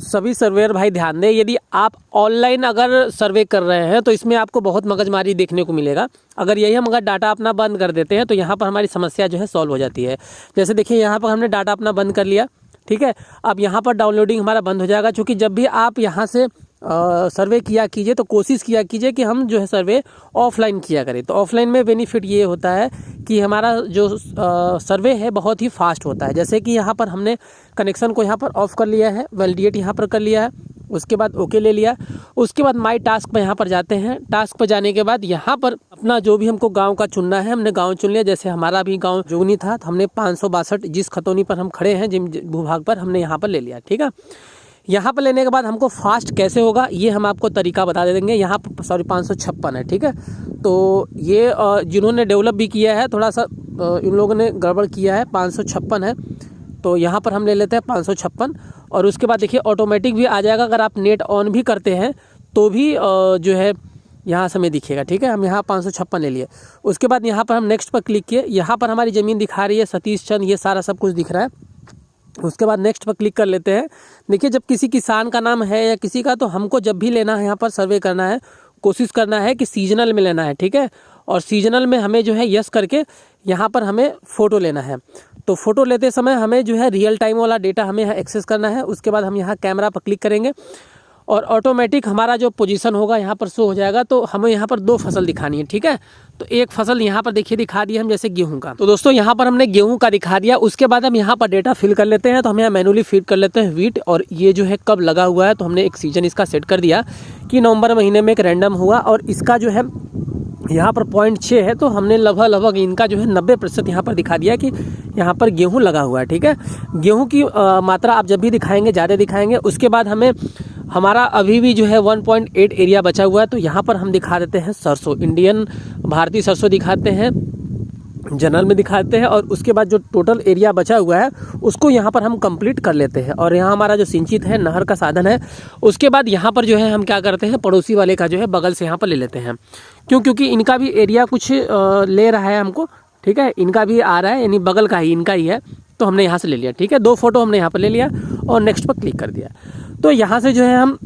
सभी सर्वेयर भाई ध्यान दें, यदि आप ऑनलाइन अगर सर्वे कर रहे हैं तो इसमें आपको बहुत मगजमारी देखने को मिलेगा। अगर यही हम अगर डाटा अपना बंद कर देते हैं तो यहाँ पर हमारी समस्या जो है सॉल्व हो जाती है। जैसे देखिए यहाँ पर हमने डाटा अपना बंद कर लिया, ठीक है। अब यहाँ पर डाउनलोडिंग हमारा बंद हो जाएगा, क्योंकि जब भी आप यहाँ से सर्वे किया कीजिए तो कोशिश किया कीजिए कि हम जो है सर्वे ऑफलाइन किया करें। तो ऑफलाइन में बेनिफिट ये होता है कि हमारा जो सर्वे है बहुत ही फास्ट होता है। जैसे कि यहाँ पर हमने कनेक्शन को यहाँ पर ऑफ कर लिया है, वैलिडेट यहाँ पर कर लिया है, उसके बाद ओके ले लिया, उसके बाद माई टास्क पर यहाँ पर जाते हैं। टास्क पर जाने के बाद यहाँ पर अपना जो भी हमको गांव का चुनना है हमने गांव चुन लिया। जैसे हमारा भी गांव जोगनी था तो हमने 562 जिस खतौनी पर हम खड़े हैं जिम भूभाग पर हमने यहाँ पर ले लिया, ठीक है। यहाँ पर लेने के बाद हमको फास्ट कैसे होगा ये हम आपको तरीका बता देंगे। यहाँ पर 556 है, ठीक है। तो ये जिन्होंने डेवलप भी किया है थोड़ा सा इन लोगों ने गड़बड़ किया है, 556 है। तो यहाँ पर हम ले लेते हैं 556 और उसके बाद देखिए ऑटोमेटिक भी आ जाएगा। अगर आप नेट ऑन भी करते हैं तो भी जो है यहाँ समय दिखेगा, ठीक है। हम यहाँ 556 ले लिए। उसके बाद यहाँ पर हम नेक्स्ट पर क्लिक किए, यहाँ पर हमारी ज़मीन दिखा रही है सतीश चंद, ये सारा सब कुछ दिख रहा है। उसके बाद नेक्स्ट पर क्लिक कर लेते हैं। देखिए जब किसी किसान का नाम है या किसी का, तो हमको जब भी लेना है यहाँ पर सर्वे करना है, कोशिश करना है कि सीजनल में लेना है, ठीक है। और सीजनल में हमें जो है यस करके यहाँ पर हमें फ़ोटो लेना है। तो फ़ोटो लेते समय हमें जो है रियल टाइम वाला डेटा हमें यहाँ एक्सेस करना है। उसके बाद हम यहाँ कैमरा पर क्लिक करेंगे और ऑटोमेटिक हमारा जो पोजीशन होगा यहाँ पर शो हो जाएगा। तो हमें यहाँ पर 2 फसल दिखानी है, ठीक है। तो एक फसल यहाँ पर देखिए दिखा दिया हम, जैसे गेहूं का। तो दोस्तों यहाँ पर हमने गेहूं का दिखा दिया। उसके बाद हम यहाँ पर डेटा फिल कर लेते हैं। तो हम यहाँ मैनुअली फिल कर लेते हैं वीट, और ये जो है कब लगा हुआ है। तो हमने एक सीजन इसका सेट कर दिया कि नवंबर महीने में एक रैंडम हुआ, और इसका जो है यहाँ पर 0.6 है। तो हमने लगभग इनका जो है 90% यहाँ पर दिखा दिया कि यहाँ पर गेहूँ लगा हुआ है, ठीक है। गेहूँ की मात्रा आप जब भी दिखाएंगे ज़्यादा दिखाएंगे। उसके बाद हमें हमारा अभी भी जो है 1.8 एरिया बचा हुआ है। तो यहाँ पर हम दिखा देते हैं सरसों, इंडियन भारतीय सरसों दिखाते हैं, जनरल में दिखाते हैं। और उसके बाद जो टोटल एरिया बचा हुआ है उसको यहाँ पर हम कंप्लीट कर लेते हैं। और यहाँ हमारा जो सिंचित है नहर का साधन है। उसके बाद यहाँ पर जो है हम क्या करते हैं, पड़ोसी वाले का जो है बगल से यहाँ पर ले लेते हैं। क्योंकि इनका भी एरिया कुछ ले रहा है हमको, ठीक है। इनका भी आ रहा है, यानी बगल का ही इनका ही है। तो हमने यहाँ से ले लिया, ठीक है। 2 फोटो हमने यहाँ पर ले लिया और नेक्स्ट पर क्लिक कर दिया। तो यहाँ से जो है हम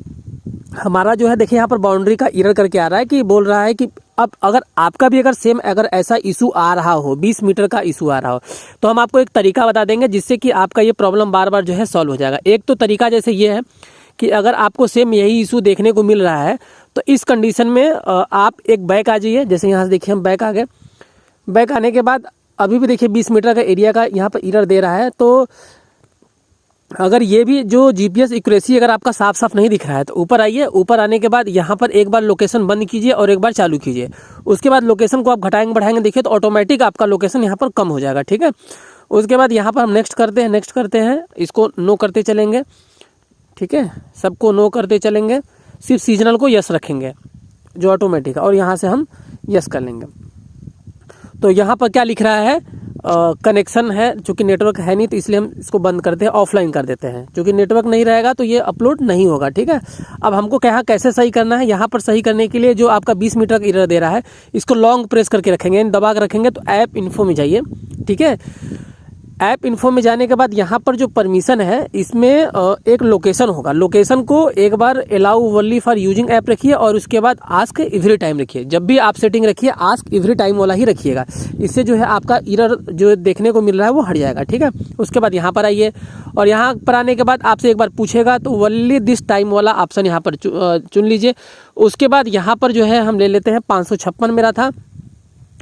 हमारा जो है देखिए यहाँ पर बाउंड्री का एरर करके आ रहा है कि बोल रहा है कि अब अगर आपका भी अगर सेम अगर ऐसा इशू आ रहा हो, 20 मीटर का इशू आ रहा हो, तो हम आपको एक तरीका बता देंगे जिससे कि आपका ये प्रॉब्लम बार बार जो है सॉल्व हो जाएगा। एक तो तरीका जैसे ये है कि अगर आपको सेम यही इशू देखने को मिल रहा है तो इस कंडीशन में आप एक बैक आ जाइए। जैसे यहाँ से देखिए हम बैक आ गए। बैक आने के बाद अभी भी देखिए 20 मीटर का एरिया का यहाँ पर एरर दे रहा है। तो अगर ये भी जो जीपीएस एक्यूरेसी अगर आपका साफ साफ नहीं दिख रहा है तो ऊपर आइए। ऊपर आने के बाद यहाँ पर एक बार लोकेशन बंद कीजिए और एक बार चालू कीजिए। उसके बाद लोकेशन को आप घटाएंगे बढ़ाएंगे देखिए तो ऑटोमेटिक आपका लोकेशन यहाँ पर कम हो जाएगा, ठीक है। उसके बाद यहाँ पर हम नेक्स्ट करते हैं, इसको नो करते चलेंगे, ठीक है। सबको नो करते चलेंगे, सिर्फ सीजनल को यस रखेंगे जो ऑटोमेटिक है, और यहाँ से हम यस कर लेंगे। तो यहाँ पर क्या लिख रहा है, कनेक्शन है, चूँकि नेटवर्क है नहीं तो इसलिए हम इसको बंद करते हैं, ऑफलाइन कर देते हैं। क्योंकि नेटवर्क नहीं रहेगा तो ये अपलोड नहीं होगा, ठीक है। अब हमको क्या कैसे सही करना है, यहाँ पर सही करने के लिए जो आपका 20 मीटर का एरर दे रहा है इसको लॉन्ग प्रेस करके रखेंगे, दबा कर रखेंगे। तो ऐप इन्फो में जाइए, ठीक है। ऐप इन्फो में जाने के बाद यहाँ पर जो परमिशन है इसमें एक लोकेशन होगा। लोकेशन को एक बार allow only for using app रखिए और उसके बाद आस्क एवरी टाइम रखिए। जब भी आप सेटिंग रखिए आस्क एवरी टाइम वाला ही रखिएगा। इससे जो है आपका एरर जो देखने को मिल रहा है वो हट जाएगा, ठीक है। उसके बाद यहाँ पर आइए और यहाँ पर आने के बाद आपसे एक बार पूछेगा तो ओनली दिस टाइम वाला ऑप्शन यहाँ पर चुन लीजिए। उसके बाद यहाँ पर जो है हम ले लेते हैं 556 मेरा था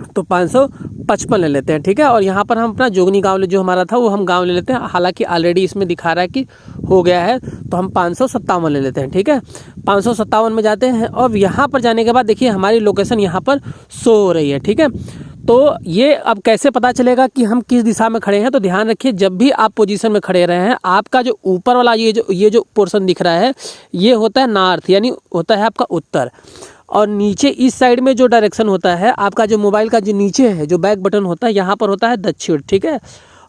तो 555 ले लेते हैं, ठीक है। और यहाँ पर हम अपना जोगनी गांव जो हमारा था वो हम गांव ले लेते हैं। हालांकि ऑलरेडी इसमें दिखा रहा है कि हो गया है तो हम 557 ले लेते हैं, ठीक है। 557 में जाते हैं और यहाँ पर जाने के बाद देखिए हमारी लोकेशन यहाँ पर शो हो रही है, ठीक है। तो ये अब कैसे पता चलेगा कि हम किस दिशा में खड़े हैं, तो ध्यान रखिए जब भी आप पोजीशन में खड़े रहे हैं आपका जो ऊपर वाला ये जो पोर्शन दिख रहा है ये होता है नॉर्थ, यानी होता है आपका उत्तर। और नीचे इस साइड में जो डायरेक्शन होता है आपका जो मोबाइल का जो नीचे है जो बैक बटन होता है यहाँ पर होता है दक्षिण, ठीक है।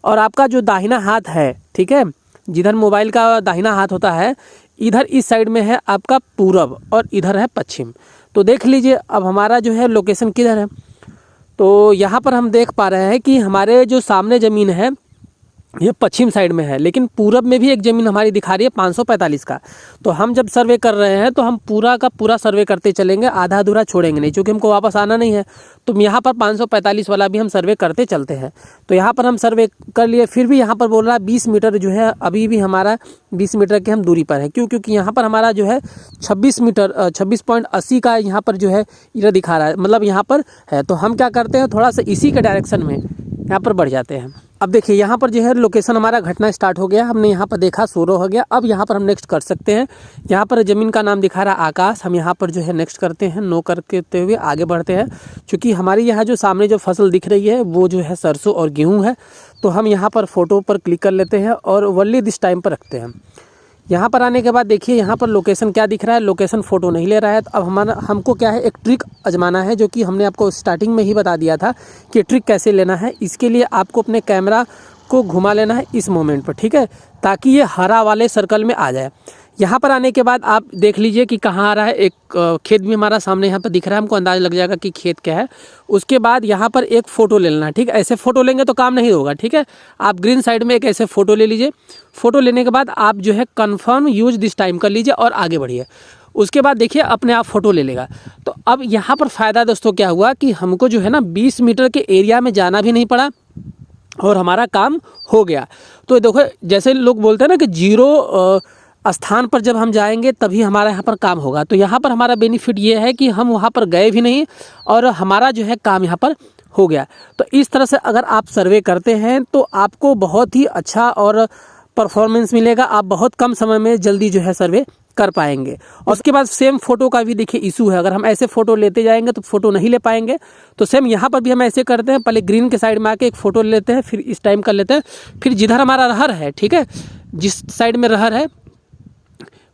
और आपका जो दाहिना हाथ है, ठीक है, जिधर मोबाइल का दाहिना हाथ होता है इधर इस साइड में है आपका पूरब और इधर है पश्चिम। तो देख लीजिए अब हमारा जो है लोकेशन किधर है। तो यहाँ पर हम देख पा रहे हैं कि हमारे जो सामने ज़मीन है ये पश्चिम साइड में है, लेकिन पूरब में भी एक ज़मीन हमारी दिखा रही है 545 का। तो हम जब सर्वे कर रहे हैं तो हम पूरा का पूरा सर्वे करते चलेंगे, आधा अधूरा छोड़ेंगे नहीं, क्योंकि हमको वापस आना नहीं है। तो यहाँ पर 545 वाला भी हम सर्वे करते चलते हैं। तो यहाँ पर हम सर्वे कर लिए, फिर भी यहाँ पर बोल रहा है 20 मीटर जो है अभी भी हमारा 20 मीटर के हम दूरी पर है। क्यों? क्योंकि यहाँ पर हमारा जो है 26 मीटर 26.80 का यहाँ पर जो है इधर दिखा रहा है, मतलब यहाँ पर है। तो हम क्या करते हैं, थोड़ा सा इसी के डायरेक्शन में यहाँ पर बढ़ जाते हैं। अब देखिए यहाँ पर जो है लोकेशन हमारा घटना स्टार्ट हो गया, हमने यहाँ पर देखा 16 हो गया। अब यहाँ पर हम नेक्स्ट कर सकते हैं। यहाँ पर ज़मीन का नाम दिखा रहा है आकाश, हम यहाँ पर जो है नेक्स्ट करते हैं, नो करते हुए आगे बढ़ते हैं। क्योंकि हमारी यहाँ जो सामने जो फसल दिख रही है वो जो है सरसों और गेहूँ है। तो हम यहाँ पर फ़ोटो पर क्लिक कर लेते हैं और वनली दिस टाइम पर रखते हैं। यहाँ पर आने के बाद देखिए यहाँ पर लोकेशन क्या दिख रहा है, लोकेशन फ़ोटो नहीं ले रहा है। तो अब हमको क्या है, एक ट्रिक आजमाना है, जो कि हमने आपको स्टार्टिंग में ही बता दिया था कि ट्रिक कैसे लेना है। इसके लिए आपको अपने कैमरा को घुमा लेना है इस मोमेंट पर, ठीक है, ताकि ये हरा वाले सर्कल में आ जाए। यहाँ पर आने के बाद आप देख लीजिए कि कहाँ आ रहा है। एक खेत भी हमारा सामने यहाँ पर दिख रहा है, हमको अंदाज़ा लग जाएगा कि खेत क्या है। उसके बाद यहाँ पर एक फ़ोटो ले लेना है, ठीक है। ऐसे फ़ोटो लेंगे तो काम नहीं होगा, ठीक है। आप ग्रीन साइड में एक ऐसे फ़ोटो ले लीजिए। फ़ोटो लेने के बाद आप जो है कन्फर्म यूज दिस टाइम कर लीजिए और आगे बढ़िए। उसके बाद देखिए अपने आप फ़ोटो ले लेगा। तो अब यहाँ पर फ़ायदा दोस्तों क्या हुआ कि हमको जो है ना 20 मीटर के एरिया में जाना भी नहीं पड़ा और हमारा काम हो गया। तो देखो जैसे लोग बोलते हैं ना कि जीरो स्थान पर जब हम जाएंगे तभी हमारा यहाँ पर काम होगा। तो यहाँ पर हमारा बेनिफिट ये है कि हम वहाँ पर गए भी नहीं और हमारा जो है काम यहाँ पर हो गया। तो इस तरह से अगर आप सर्वे करते हैं तो आपको बहुत ही अच्छा और परफॉर्मेंस मिलेगा। आप बहुत कम समय में जल्दी जो है सर्वे कर पाएंगे। और उसके बाद सेम फ़ोटो का भी देखिए इशू है, अगर हम ऐसे फ़ोटो लेते जाएंगे तो फ़ोटो नहीं ले पाएंगे। तो सेम यहाँ पर भी हम ऐसे करते हैं, पहले ग्रीन के साइड में आके एक फ़ोटो ले लेते हैं, फिर इस टाइम कर लेते हैं, फिर जिधर हमारा रहर है, ठीक है, जिस साइड में रहर है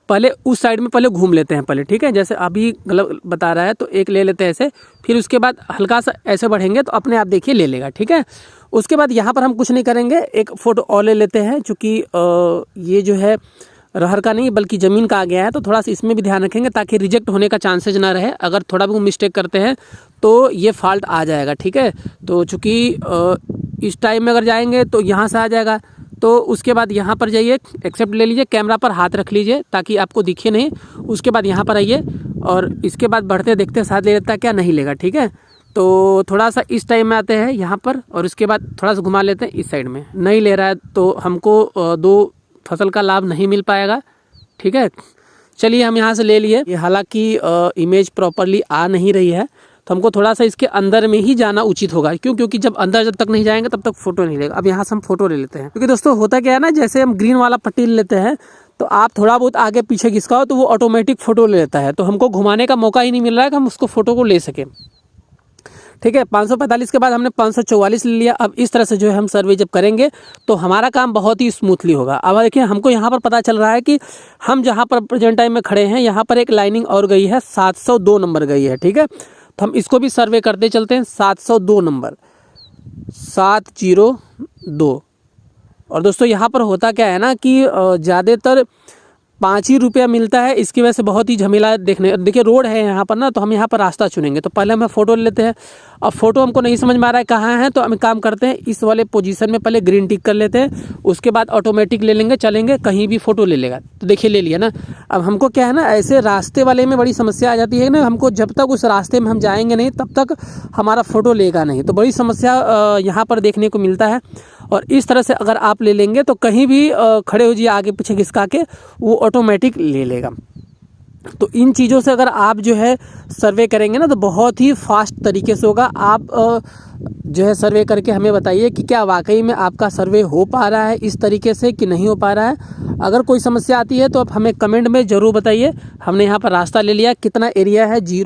पहले उस साइड में पहले घूम लेते हैं पहले, ठीक है। जैसे अभी गलत बता रहा है तो एक ले लेते हैं ऐसे, फिर उसके बाद हल्का सा ऐसे बढ़ेंगे तो अपने आप देखिए ले लेगा, ठीक है। उसके बाद यहाँ पर हम कुछ नहीं करेंगे, एक फ़ोटो और ले लेते हैं, चूँकि ये जो है रहर का नहीं बल्कि ज़मीन का आ गया है। तो थोड़ा सा इसमें भी ध्यान रखेंगे ताकि रिजेक्ट होने का चांसेज ना रहे। अगर थोड़ा भी मिस्टेक करते हैं तो ये फॉल्ट आ जाएगा, ठीक है। तो चूँकि इस टाइम में अगर जाएंगे तो यहाँ से आ जाएगा। तो उसके बाद यहाँ पर जाइए, एक्सेप्ट ले लीजिए, कैमरा पर हाथ रख लीजिए ताकि आपको दिखे नहीं। उसके बाद यहाँ पर आइए और इसके बाद बढ़ते देखते साथ ले लेता क्या नहीं लेगा, ठीक है। तो थोड़ा सा इस टाइम में आते हैं यहाँ पर और उसके बाद थोड़ा सा घुमा लेते हैं इस साइड में, नहीं ले रहा है तो हमको 2 फसल का लाभ नहीं मिल पाएगा, ठीक है। चलिए हम यहाँ से ले लिए। ये हालांकि इमेज प्रॉपरली आ नहीं रही है तो हमको थोड़ा सा इसके अंदर में ही जाना उचित होगा। क्यों? क्योंकि जब तक नहीं जाएंगे तब तक फ़ोटो नहीं लेगा। अब यहाँ से हम फ़ोटो ले लेते हैं, क्योंकि दोस्तों होता क्या है ना, जैसे हम ग्रीन वाला पट्टी ले लेते हैं तो आप थोड़ा बहुत आगे पीछे खिसकाओ तो वो ऑटोमेटिक फ़ोटो ले लेता है। तो हमको घुमाने का मौका ही नहीं मिल रहा है कि हम उसको फ़ोटो को ले सकें, ठीक है। 545 के बाद हमने 544 ले लिया। अब इस तरह से जो है हम सर्वे जब करेंगे तो हमारा काम बहुत ही स्मूथली होगा। अब देखिए हमको यहाँ पर पता चल रहा है कि हम जहाँ पर प्रेजेंट टाइम में खड़े हैं यहाँ पर एक लाइनिंग और गई है, 702 नंबर गई है, ठीक है। तो हम इसको भी सर्वे करते चलते हैं। 702 नंबर 702। और दोस्तों यहाँ पर होता क्या है ना कि ज़्यादातर 5 ही रुपया मिलता है, इसकी वजह से बहुत ही झमेला देखिए रोड है यहाँ पर ना, तो हम यहाँ पर रास्ता चुनेंगे। तो पहले हम फ़ोटो ले लेते हैं। अब फ़ोटो हमको नहीं समझ में आ रहा है कहाँ है, तो हम काम करते हैं इस वाले पोजीशन में पहले ग्रीन टिक कर लेते हैं। उसके बाद ऑटोमेटिक ले लेंगे, चलेंगे कहीं भी फ़ोटो ले लेगा। तो देखिए ले लिया ना। अब हमको क्या है ना, ऐसे रास्ते वाले में बड़ी समस्या आ जाती है ना, हमको जब तक उस रास्ते में हम जाएंगे नहीं तब तक हमारा फ़ोटो लेगा नहीं। तो बड़ी समस्या यहाँ पर देखने को मिलता है। और इस तरह से अगर आप ले लेंगे तो कहीं भी खड़े हो जाइए आगे पीछे खिसका के, वो ऑटोमेटिक ले लेगा। तो इन चीज़ों से अगर आप जो है सर्वे करेंगे ना तो बहुत ही फास्ट तरीके से होगा। आप जो है सर्वे करके हमें बताइए कि क्या वाकई में आपका सर्वे हो पा रहा है इस तरीके से कि नहीं हो पा रहा है। अगर कोई समस्या आती है तो आप हमें कमेंट में ज़रूर बताइए। हमने यहाँ पर रास्ता ले लिया, कितना एरिया है 0